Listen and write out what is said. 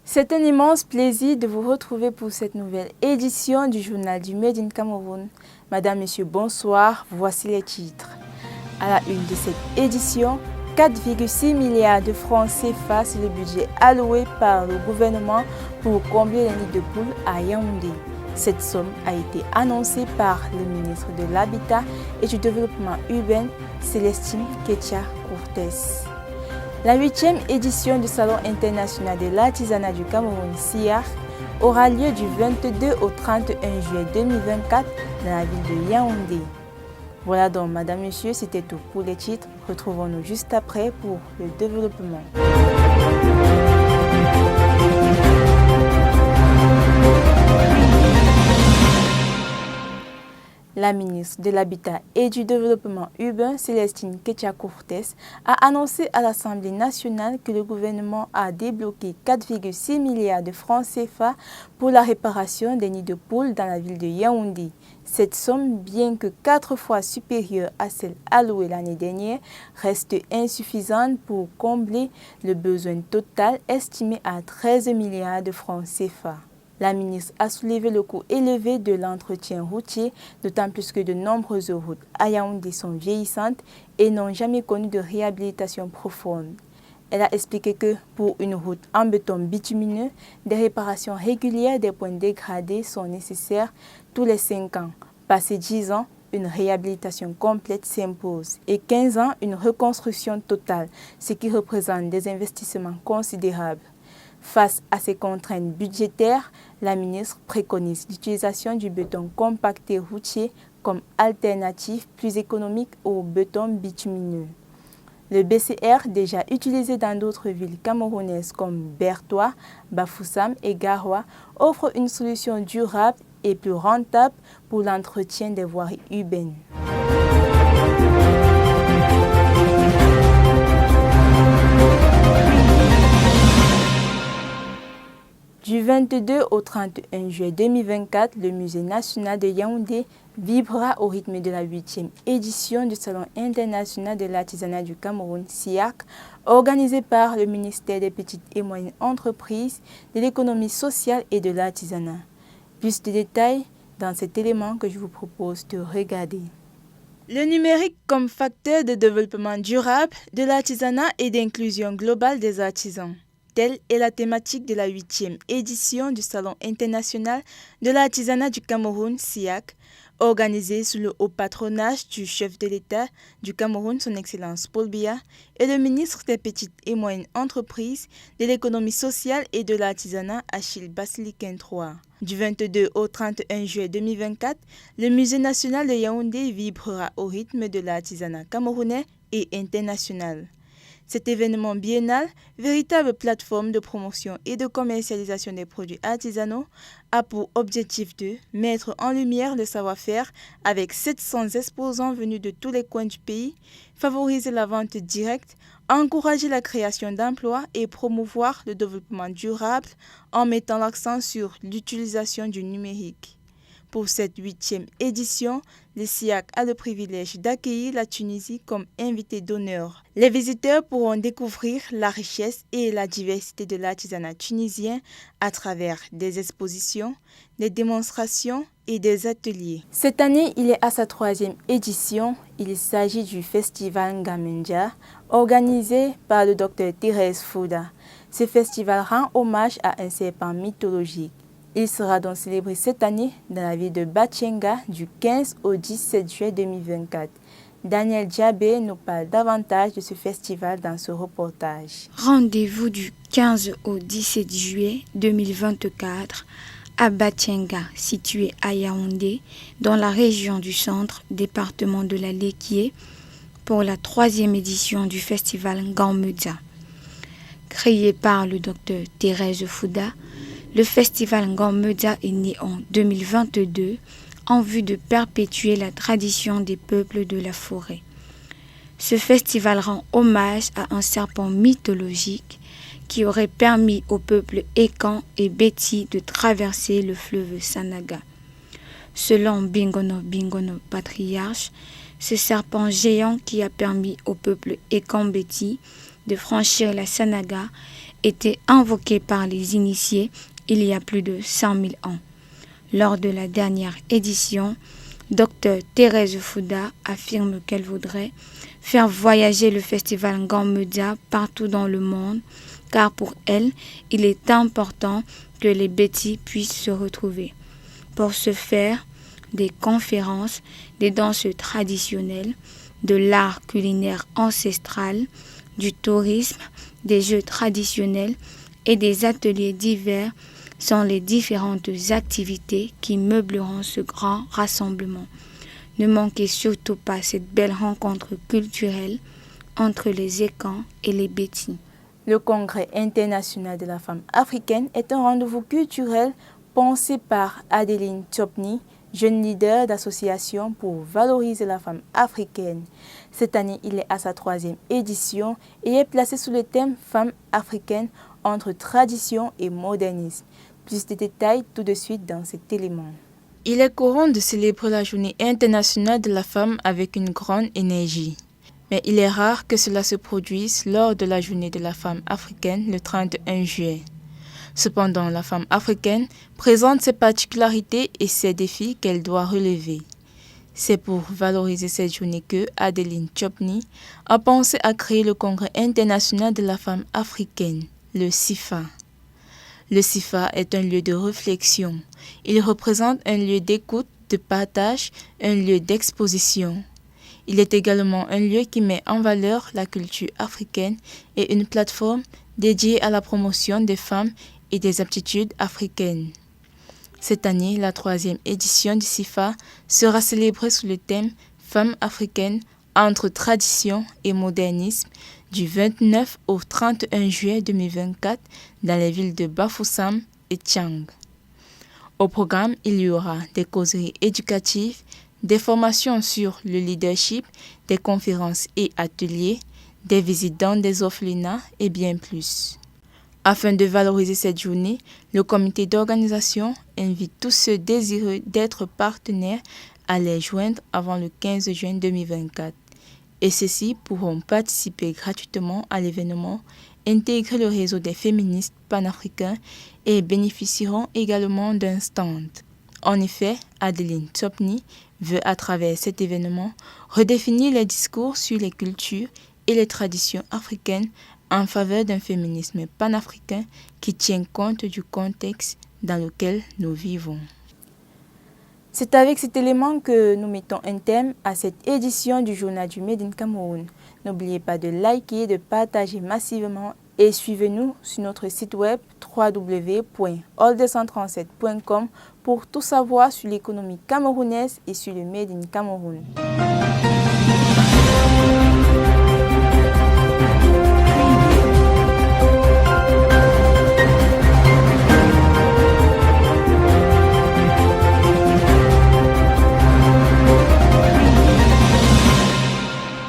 C'est un immense plaisir de vous retrouver pour cette nouvelle édition du journal du Made in Cameroun. Madame, Monsieur, bonsoir, voici les titres. À la une de cette édition, 4,6 milliards de francs CFA, c'est le budget alloué par le gouvernement pour combler les nids de poules à Yaoundé. Cette somme a été annoncée par le ministre de l'Habitat et du Développement urbain, Célestine Ketcha-Courtès. La 8e édition du Salon international de l'artisanat du Cameroun, SIAC, aura lieu du 22 au 31 juillet 2024 dans la ville de Yaoundé. Voilà donc, Madame, Monsieur, c'était tout pour les titres. Retrouvons-nous juste après pour le développement. La ministre de l'Habitat et du Développement urbain, Célestine Ketcha-Courtès, a annoncé à l'Assemblée nationale que le gouvernement a débloqué 4,6 milliards de francs CFA pour la réparation des nids de poules dans la ville de Yaoundé. Cette somme, bien que 4 fois supérieure à celle allouée l'année dernière, reste insuffisante pour combler le besoin total estimé à 13 milliards de francs CFA. La ministre a soulevé le coût élevé de l'entretien routier, d'autant plus que de nombreuses routes à Yaoundé sont vieillissantes et n'ont jamais connu de réhabilitation profonde. Elle a expliqué que pour une route en béton bitumineux, des réparations régulières des points dégradés sont nécessaires tous les 5 ans. Passé 10 ans, une réhabilitation complète s'impose et 15 ans, une reconstruction totale, ce qui représente des investissements considérables. Face à ces contraintes budgétaires, la ministre préconise l'utilisation du béton compacté routier comme alternative plus économique au béton bitumineux. Le BCR, déjà utilisé dans d'autres villes camerounaises comme Bertoua, Bafoussam et Garoua, offre une solution durable et plus rentable pour l'entretien des voiries urbaines. Du 22 au 31 juillet 2024, le Musée national de Yaoundé vibrera au rythme de la 8e édition du Salon international de l'artisanat du Cameroun, SIAC, organisé par le ministère des Petites et Moyennes Entreprises, de l'économie sociale et de l'artisanat. Plus de détails dans cet élément que je vous propose de regarder. Le numérique comme facteur de développement durable de l'artisanat et d'inclusion globale des artisans. Telle est la thématique de la 8e édition du Salon international de l'artisanat du Cameroun, SIAC, organisé sous le haut patronage du chef de l'État du Cameroun, son Excellence Paul Biya, et le ministre des Petites et Moyennes Entreprises, de l'économie sociale et de l'artisanat, Achille Basiliquin III. Du 22 au 31 juillet 2024, le Musée national de Yaoundé vibrera au rythme de l'artisanat camerounais et international. Cet événement biennal, véritable plateforme de promotion et de commercialisation des produits artisanaux, a pour objectif de mettre en lumière le savoir-faire avec 700 exposants venus de tous les coins du pays, favoriser la vente directe, encourager la création d'emplois et promouvoir le développement durable en mettant l'accent sur l'utilisation du numérique. Pour cette 8e édition, le SIAC a le privilège d'accueillir la Tunisie comme invité d'honneur. Les visiteurs pourront découvrir la richesse et la diversité de l'artisanat tunisien à travers des expositions, des démonstrations et des ateliers. Cette année, il est à sa 3e édition. Il s'agit du festival Ngamendja, organisé par le Dr Thérèse Fouda. Ce festival rend hommage à un serpent mythologique. Il sera donc célébré cette année dans la ville de Batchenga du 15 au 17 juillet 2024. Daniel Diabé nous parle davantage de ce festival dans ce reportage. Rendez-vous du 15 au 17 juillet 2024 à Batchenga, situé à Yaoundé, dans la région du centre, département de la Léquié, pour la 3e édition du festival Ngamedja. Créé par le docteur Thérèse Fouda, le festival Ngamedja est né en 2022 en vue de perpétuer la tradition des peuples de la forêt. Ce festival rend hommage à un serpent mythologique qui aurait permis au peuple Ekan et Beti de traverser le fleuve Sanaga. Selon Bingono Bingono patriarche, ce serpent géant qui a permis au peuple Ekan Beti de franchir la Sanaga était invoqué par les initiés il y a plus de 100 000 ans. Lors de la dernière édition, Dr Thérèse Fouda affirme qu'elle voudrait faire voyager le festival Ngammedia partout dans le monde, car pour elle, il est important que les Beti puissent se retrouver. Pour ce faire, des conférences, des danses traditionnelles, de l'art culinaire ancestral, du tourisme, des jeux traditionnels et des ateliers divers sont les différentes activités qui meubleront ce grand rassemblement. Ne manquez surtout pas cette belle rencontre culturelle entre les Ekans et les Beti. Le Congrès international de la femme africaine est un rendez-vous culturel pensé par Adeline Tchopny, jeune leader d'association pour valoriser la femme africaine. Cette année, il est à sa 3e édition et est placé sous le thème « Femmes africaines entre tradition et modernisme ». Plus de détails tout de suite dans cet élément. Il est courant de célébrer la Journée internationale de la femme avec une grande énergie. Mais il est rare que cela se produise lors de la Journée de la femme africaine le 31 juillet. Cependant, la femme africaine présente ses particularités et ses défis qu'elle doit relever. C'est pour valoriser cette journée que Adeline Tchopny a pensé à créer le Congrès international de la femme africaine, le CIFA. Le CIFA est un lieu de réflexion. Il représente un lieu d'écoute, de partage, un lieu d'exposition. Il est également un lieu qui met en valeur la culture africaine et une plateforme dédiée à la promotion des femmes et des aptitudes africaines. Cette année, la 3e édition du CIFA sera célébrée sous le thème « Femmes africaines entre tradition et modernisme » du 29 au 31 juillet 2024 dans les villes de Bafoussam et Thiang. Au programme, il y aura des causeries éducatives, des formations sur le leadership, des conférences et ateliers, des visites dans des orphelinats et bien plus. Afin de valoriser cette journée, le comité d'organisation invite tous ceux désireux d'être partenaires à les joindre avant le 15 juin 2024. Et ceux-ci pourront participer gratuitement à l'événement, intégrer le réseau des féministes panafricains et bénéficieront également d'un stand. En effet, Adeline Tchopny veut à travers cet événement redéfinir les discours sur les cultures et les traditions africaines en faveur d'un féminisme panafricain qui tient compte du contexte dans lequel nous vivons. C'est avec cet élément que nous mettons un thème à cette édition du journal du Made in Cameroun. N'oubliez pas de liker, de partager massivement et suivez-nous sur notre site web www.all237.com pour tout savoir sur l'économie camerounaise et sur le Made in Cameroun.